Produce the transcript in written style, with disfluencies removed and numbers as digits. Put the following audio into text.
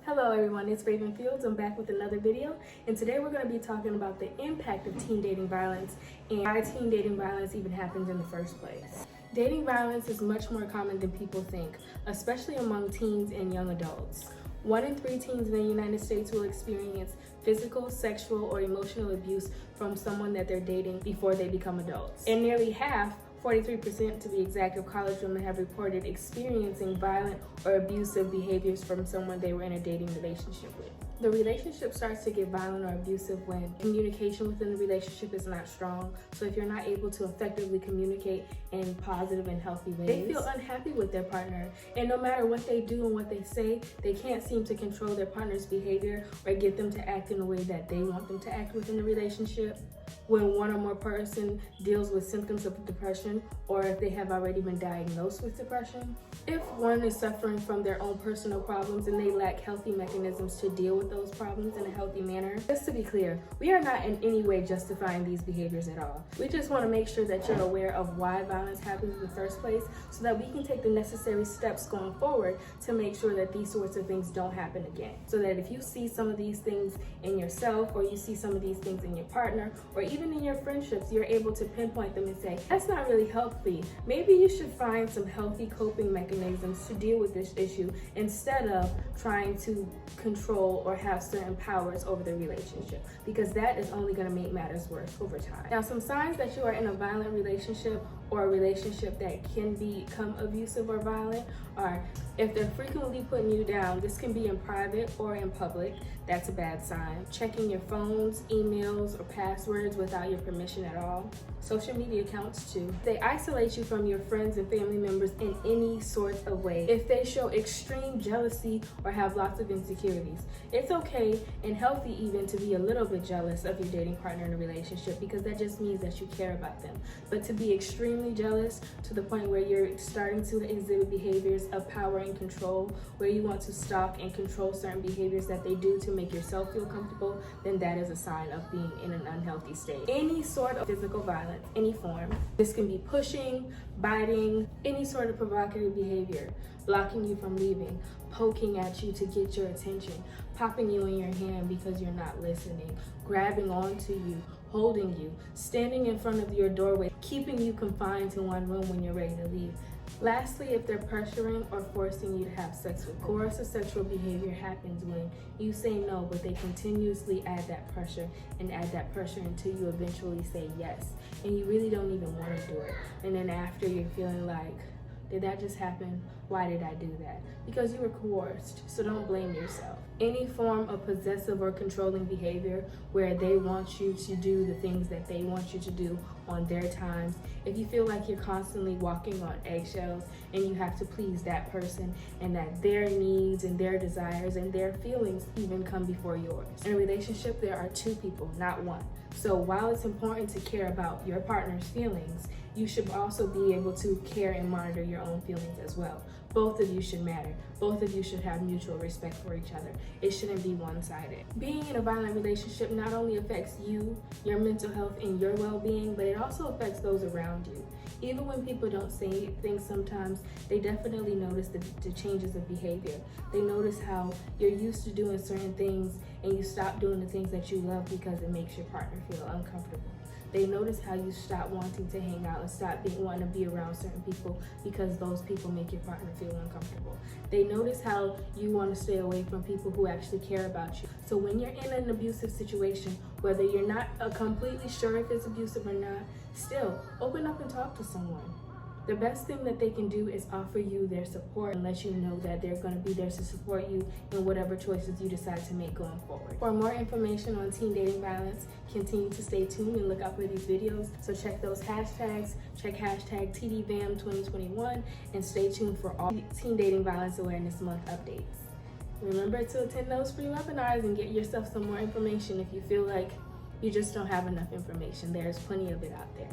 Hello everyone, it's Raevin Fields. I'm back with another video, and today we're going to be talking about the impact of teen dating violence and why teen dating violence even happens in the first place. Dating violence is much more common than people think, especially among teens and young adults. 1 in 3 teens in the United States will experience physical, sexual, or emotional abuse from someone that they're dating before they become adults. And nearly half, 43% to be exact, of college women have reported experiencing violent or abusive behaviors from someone they were in a dating relationship with. The relationship starts to get violent or abusive when communication within the relationship is not strong. So if you're not able to effectively communicate in positive and healthy ways, they feel unhappy with their partner. And no matter what they do and what they say, they can't seem to control their partner's behavior or get them to act in a way that they want them to act within the relationship. When one or more person deals with symptoms of depression, or if they have already been diagnosed with depression. If one is suffering from their own personal problems and they lack healthy mechanisms to deal with those problems in a healthy manner. Just to be clear, we are not in any way justifying these behaviors at all. We just want to make sure that you're aware of why violence happens in the first place so that we can take the necessary steps going forward to make sure that these sorts of things don't happen again. So that if you see some of these things in yourself, or you see some of these things in your partner, or even in your friendships, you're able to pinpoint them and say, that's not really healthy. Maybe you should find some healthy coping mechanisms to deal with this issue instead of trying to control or have certain powers over the relationship, because that is only going to make matters worse over time. Now, some signs that you are in a violent relationship or a relationship that can become abusive or violent are if they're frequently putting you down. This can be in private or in public. That's a bad sign. Checking your phones, emails, or passwords without your permission at all. Social media accounts too. They isolate you from your friends and family members in any sort of way. If they show extreme jealousy or have lots of insecurities. It's okay and healthy even to be a little bit jealous of your dating partner in a relationship, because that just means that you care about them. But to be extremely jealous to the point where you're starting to exhibit behaviors of power and control, where you want to stalk and control certain behaviors that they do to make yourself feel comfortable, then that is a sign of being in an unhealthy state. Any sort of physical violence, any form. This can be pushing, biting, any sort of provocative behavior, blocking you from leaving, poking at you to get your attention, popping you in your hand because you're not listening, grabbing onto you, holding you, standing in front of your doorway, keeping you confined to one room when you're ready to leave. Lastly, if they're pressuring or forcing you to have sex with you. Coercive sexual behavior happens when you say no, but they continuously add that pressure and add that pressure until you eventually say yes. And you really don't even want to do it. And then after, you're feeling like, did that just happen? Why did I do that? Because you were coerced, so don't blame yourself. Any form of possessive or controlling behavior where they want you to do the things that they want you to do on their times. If you feel like you're constantly walking on eggshells and you have to please that person, and that their needs and their desires and their feelings even come before yours. In a relationship, there are 2 people, not 1. So while it's important to care about your partner's feelings, you should also be able to care and monitor your own feelings as well. Both of you should matter. Both of you should have mutual respect for each other. It shouldn't be one-sided. Being in a violent relationship not only affects you, your mental health, and your well-being, but it also affects those around you. Even when people don't say things sometimes, they definitely notice the changes of behavior. They notice how you're used to doing certain things and you stop doing the things that you love because it makes your partner feel uncomfortable. They notice how you stop wanting to hang out and stop wanting to be around certain people because those people make your partner feel uncomfortable. They notice how you want to stay away from people who actually care about you. So when you're in an abusive situation, whether you're not completely sure if it's abusive or not, still open up and talk to someone. The best thing that they can do is offer you their support and let you know that they're going to be there to support you in whatever choices you decide to make going forward. For more information on teen dating violence, continue to stay tuned and look out for these videos. So check those hashtags, check hashtag TDVAM2021, and stay tuned for all Teen Dating Violence Awareness Month updates. Remember to attend those free webinars and get yourself some more information if you feel like you just don't have enough information. There's plenty of it out there.